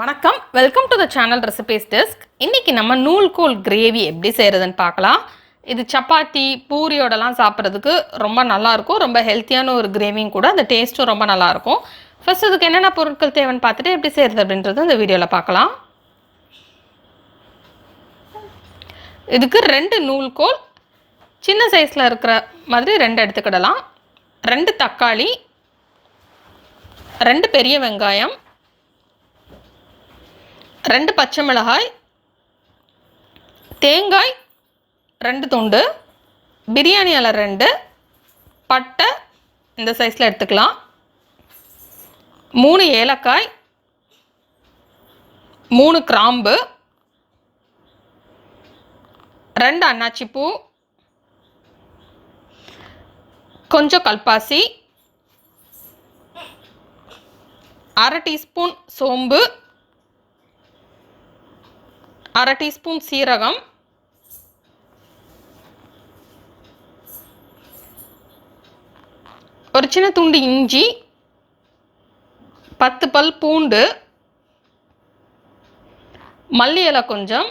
வணக்கம், welcome to the channel recipes desk. இன்றைக்கி நம்ம நூல்கோல் கிரேவி எப்படி செய்கிறதுன்னு பார்க்கலாம். இது சப்பாத்தி பூரியோடலாம் சாப்பிட்றதுக்கு ரொம்ப நல்லாயிருக்கும். ரொம்ப ஹெல்த்தியான ஒரு கிரேவியும் கூட. அந்த டேஸ்ட்டும் ரொம்ப நல்லாயிருக்கும். ஃபர்ஸ்ட் இதுக்கு என்னென்ன பொருட்கள் தேவைன்னு பார்த்துட்டு எப்படி செய்கிறது அப்படின்றது இந்த வீடியோவில் பார்க்கலாம். இதுக்கு 2 நூல்கோல் சின்ன சைஸில் இருக்கிற மாதிரி 2 எடுத்துக்கிடலாம். 2 தக்காளி, 2 பெரிய வெங்காயம், 2 பச்சை மிளகாய், தேங்காய் 2 துண்டு, பிரியாணி இலை 2, பட்டை இந்த சைஸில் எடுத்துக்கலாம், 3 ஏலக்காய், 3 கிராம்பு, 2 அன்னாச்சிப்பூ, கொஞ்சம் கல்பாசி, 1/2 டீஸ்பூன் சோம்பு, 1/2 டீஸ்பூன் சீரகம், ஒரு சின்ன துண்டு இஞ்சி, 10 பல் பூண்டு, மல்லி இலை கொஞ்சம்,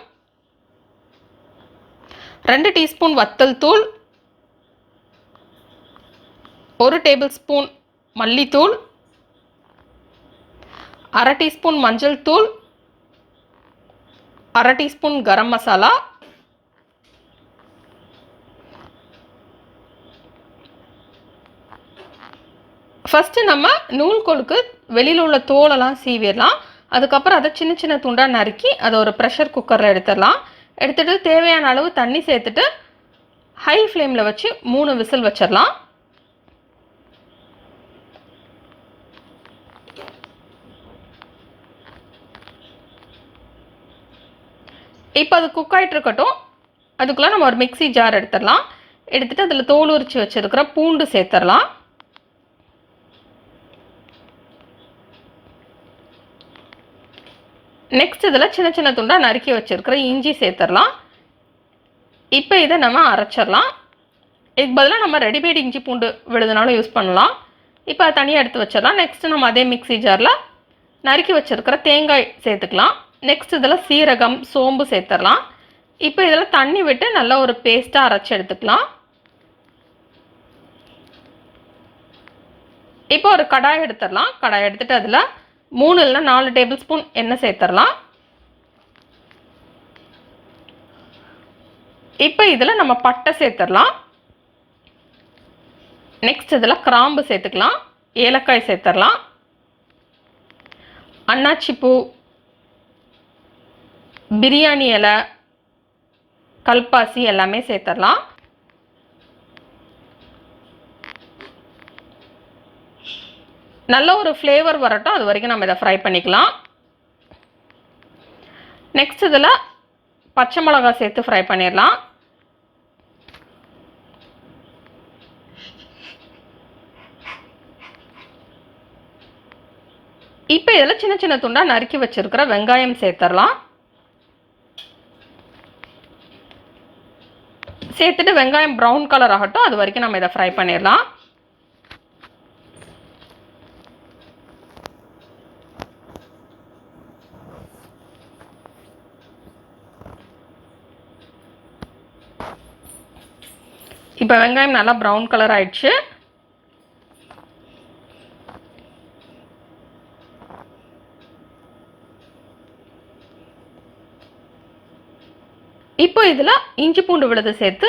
2 டீஸ்பூன் வத்தல் தூள், 1 டேபிள் ஸ்பூன் மல்லித்தூள், 1/2 டீஸ்பூன் மஞ்சள் தூள், 1/2 டீஸ்பூன் கரம் மசாலா, ஃபஸ்ட்டு நம்ம நூல்கோலுக்கு வெளியில் உள்ள தோலெல்லாம் சீவிடலாம். அதுக்கப்புறம் அதை சின்ன சின்ன துண்டாக நறுக்கி அதை ஒரு ப்ரெஷர் குக்கரில் எடுத்துடலாம். எடுத்துகிட்டு தேவையான அளவு தண்ணி சேர்த்துட்டு ஹை ஃப்ளேமில் வச்சு 3 விசில் வச்சிடலாம். இப்போ அது குக் ஆகிட்டு இருக்கட்டும். அதுக்குள்ளே நம்ம ஒரு மிக்ஸி ஜார் எடுத்துடலாம். எடுத்துகிட்டு அதில் தோல் உரித்து வச்சுருக்கிற பூண்டு சேர்த்துடலாம். நெக்ஸ்ட் இதில் சின்ன சின்ன துண்டாக நறுக்கி வச்சுருக்கிற இஞ்சி சேர்த்துடலாம். இப்போ இதை நம்ம அரைச்சிடலாம். இதுக்கு பதிலாக நம்ம ரெடிமேட் இஞ்சி பூண்டு விழுதுனாலும் யூஸ் பண்ணலாம். இப்போ அதை தனியாக எடுத்து வச்சிடலாம். நெக்ஸ்ட்டு நம்ம அதே மிக்ஸி ஜாரில் நறுக்கி வச்சுருக்கிற தேங்காய் சேர்த்துக்கலாம். நெக்ஸ்ட் இதில் சீரகம் சோம்பு சேர்த்துடலாம். இப்போ இதில் தண்ணி விட்டு நல்லா ஒரு பேஸ்ட்டாக அரைச்சி எடுத்துக்கலாம். இப்போ ஒரு கடாய் எடுத்துடலாம். கடாய் எடுத்துகிட்டு அதில் 3 இல்லைனா 4 டேபிள் ஸ்பூன் எண்ணெய் சேர்த்துடலாம். இப்போ இதில் நம்ம பட்டை சேர்த்துடலாம். நெக்ஸ்ட் இதில் கிராம்பு சேர்த்துக்கலாம். ஏலக்காய் சேர்த்துடலாம். அன்னாச்சிப்பூ, பிரியாணி இலை, கல்பாசி எல்லாமே சேர்த்துடலாம். நல்ல ஒரு ஃப்ளேவர் வரட்டும், அது வரைக்கும் நம்ம இதை ஃப்ரை பண்ணிக்கலாம். நெக்ஸ்ட் இதில் பச்சை மிளகாய் சேர்த்து ஃப்ரை பண்ணிடலாம். இப்போ இதில் சின்ன சின்ன துண்டாக நறுக்கி வச்சுருக்கிற வெங்காயம் சேர்த்துடலாம். சேர்த்துட்டு வெங்காயம் ப்ரௌன் கலர் ஆகட்டும், அது வரைக்கும் நம்ம இதை ஃப்ரை பண்ணிடலாம். இப்போ வெங்காயம் நல்லா ப்ரௌன் கலர் ஆயிடுச்சு. இப்போ இதில் இஞ்சி பூண்டு விழுது சேர்த்து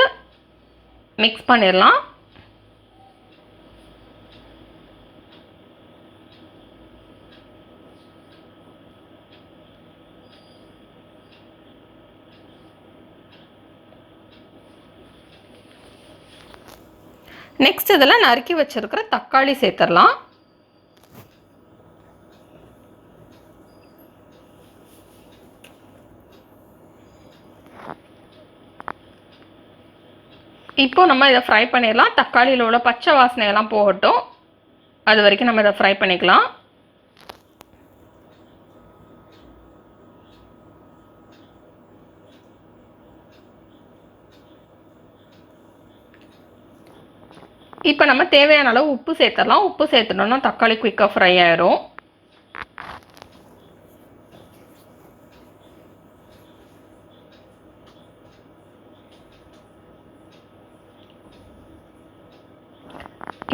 மிக்ஸ் பண்ணிடலாம். நெக்ஸ்ட் இதில் நறுக்கி வச்சிருக்கிற தக்காளி சேர்த்துடலாம். இப்போ நம்ம இதை ஃப்ரை பண்ணிடலாம். தக்காளியில் உள்ள பச்சை வாசனையெல்லாம் போகட்டும், அது வரைக்கும் நம்ம இதை ஃப்ரை பண்ணிக்கலாம். இப்போ நம்ம தேவையான அளவு உப்பு சேர்த்துடலாம். உப்பு சேர்த்துட்டோம்னா தக்காளி குயிக்காக ஃப்ரை ஆயிரும்.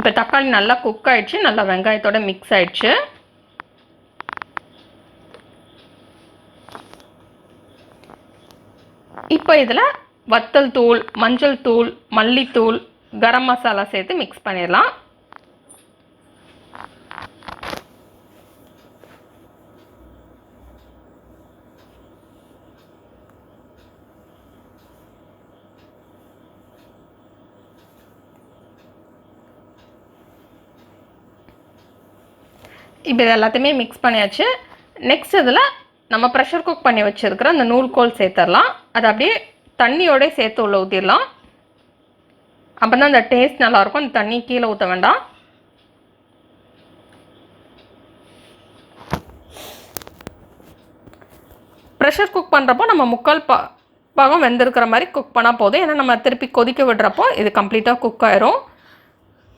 இப்போ தக்காளி நல்லா குக் ஆயிடுச்சு, நல்லா வெங்காயத்தோட மிக்ஸ் ஆயிடுச்சு. இப்போ இதில் வத்தல் தூள், மஞ்சள் தூள், மல்லித்தூள், கரம் மசாலா சேர்த்து மிக்ஸ் பண்ணிடலாம். இப்போ இது எல்லாத்தையுமே மிக்ஸ் பண்ணியாச்சு. நெக்ஸ்ட் இதில் நம்ம ப்ரெஷர் குக் பண்ணி வச்சுருக்கிற அந்த நூல்கோல் சேர்த்துடலாம். அதை அப்படியே தண்ணியோட சேர்த்து உள்ள ஊற்றிடலாம். அப்போ தான் அந்த டேஸ்ட் நல்லாயிருக்கும். அந்த தண்ணி கீழே ஊற்ற வேண்டாம். ப்ரெஷர் குக் பண்ணுறப்போ நம்ம முக்கால் பாகம் வெந்திருக்கிற மாதிரி குக் பண்ணால் போதும். ஏன்னா நம்ம திருப்பி கொதிக்க விடுறப்போ இது கம்ப்ளீட்டாக குக் ஆயிரும்.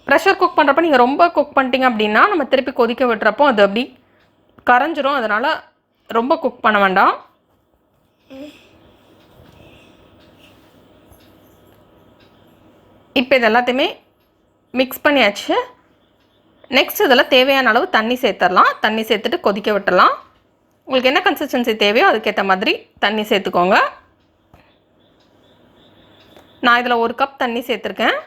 ப்ரெஷர் குக் பண்ணுறப்போ நீங்கள் ரொம்ப குக் பண்ணிட்டீங்க அப்படின்னா நம்ம திருப்பி கொதிக்க விடுறப்போ அது அப்படி கரைஞ்சிரும். அதனால் ரொம்ப குக் பண்ண வேண்டாம். இப்போ இது எல்லாத்தையுமே மிக்ஸ் பண்ணியாச்சு. நெக்ஸ்ட் இதில் தேவையான அளவு தண்ணி சேர்த்துடலாம். தண்ணி சேர்த்துட்டு கொதிக்க விட்டுடலாம். உங்களுக்கு என்ன கன்சிஸ்டன்சி தேவையோ அதுக்கேற்ற மாதிரி தண்ணி சேர்த்துக்கோங்க. நான் இதில் 1 கப் தண்ணி சேர்த்துருக்கேன்.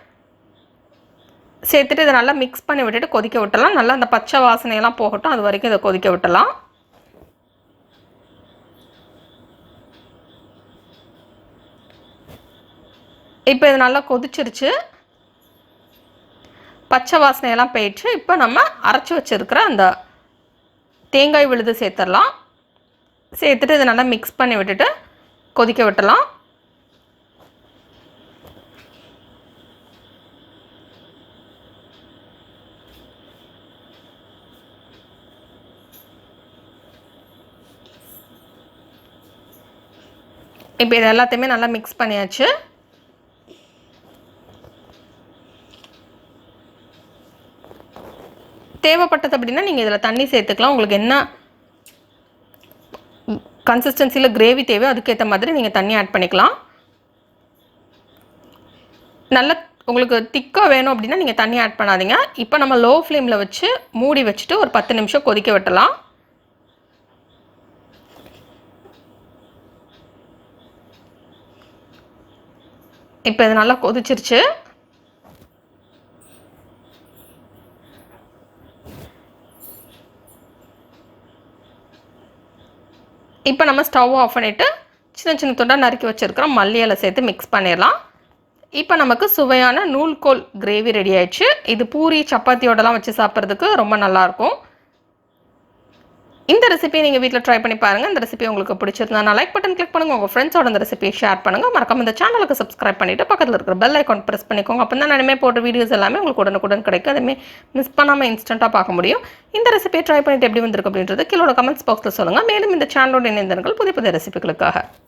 சேர்த்துட்டு இதை நல்லா மிக்ஸ் பண்ணி விட்டுட்டு கொதிக்க விட்டுடலாம். நல்லா அந்த பச்சை வாசனையெல்லாம் போகட்டும், அது வரைக்கும் இதை கொதிக்க விட்டுடலாம். இப்போ இது நல்லா கொதிச்சிருச்சு, பச்சை வாசனையெல்லாம் போயிடுச்சு. இப்போ நம்ம அரைச்சி வச்சுருக்கிற அந்த தேங்காய் விழுது சேர்த்துடலாம். சேர்த்துட்டு இதை நல்லா மிக்ஸ் பண்ணி விட்டுட்டு கொதிக்க விட்டுடலாம். இப்போ இது எல்லாத்தையுமே நல்லா மிக்ஸ் பண்ணியாச்சு. தேவைப்பட்டது அப்படின்னா நீங்கள் இதில் தண்ணி சேர்த்துக்கலாம். உங்களுக்கு என்ன கன்சிஸ்டன்சியில் கிரேவி தேவையோ அதுக்கேற்ற மாதிரி நீங்கள் தண்ணி ஆட் பண்ணிக்கலாம். நல்ல உங்களுக்கு திக்காக வேணும் அப்படின்னா நீங்கள் தண்ணி ஆட் பண்ணாதீங்க. இப்போ நம்ம லோ ஃப்ளேமில் வச்சு மூடி வச்சுட்டு ஒரு 10 நிமிஷம் கொதிக்க விட்டலாம். இப்போ இது நல்லா கொதிச்சிருச்சு. இப்போ நம்ம ஸ்டவ் ஆஃப் பண்ணிவிட்டு சின்ன சின்ன துண்டாக நறுக்கி வச்சுருக்கிறோம் மல்லி இலை சேர்த்து மிக்ஸ் பண்ணிடலாம். இப்போ நமக்கு சுவையான நூல்கோல் கிரேவி ரெடி ஆயிடுச்சு. இது பூரி சப்பாத்தியோடலாம் வச்சு சாப்பிட்றதுக்கு ரொம்ப நல்லாயிருக்கும். இந்த ரெசிபியை நீங்கள் வீட்டில் ட்ரை பண்ணி பாருங்கள். இந்த ரெசிபி உங்களுக்கு பிடிச்சிருந்தா நான் லைக் பட்டன் கிளிக் பண்ணுங்கள். உங்கள் ஃப்ரெண்ட்ஸோட இந்த ரெசிபியை ஷேர் பண்ணுங்கள். மறக்காம இந்த சேனலுக்கு சப்ஸ்கிரைப் பண்ணிவிட்டு பக்கத்தில் இருக்கிற பெல் ஐக்கான் ப்ரெஸ் பண்ணிக்கோங்க. அப்போ தான் நான் போடுற வீடியோஸ் எல்லாமே உங்களுக்கு உடனுக்குடன் கிடைக்கும். அதுமாதிரி மிஸ் பண்ணாமல் இன்ஸ்டண்ட்டாக பார்க்க முடியும். இந்த ரெசிபியை ட்ரை பண்ணிவிட்டு எப்படி வந்திருக்கு அப்படின்றது கீழே கமெண்ட்ஸ் பாக்ஸில் சொல்லுங்கள். மேலும் இந்த சேனலோட இணைந்தவர்கள் புதிய புதிய ரெசிபிகளுக்காக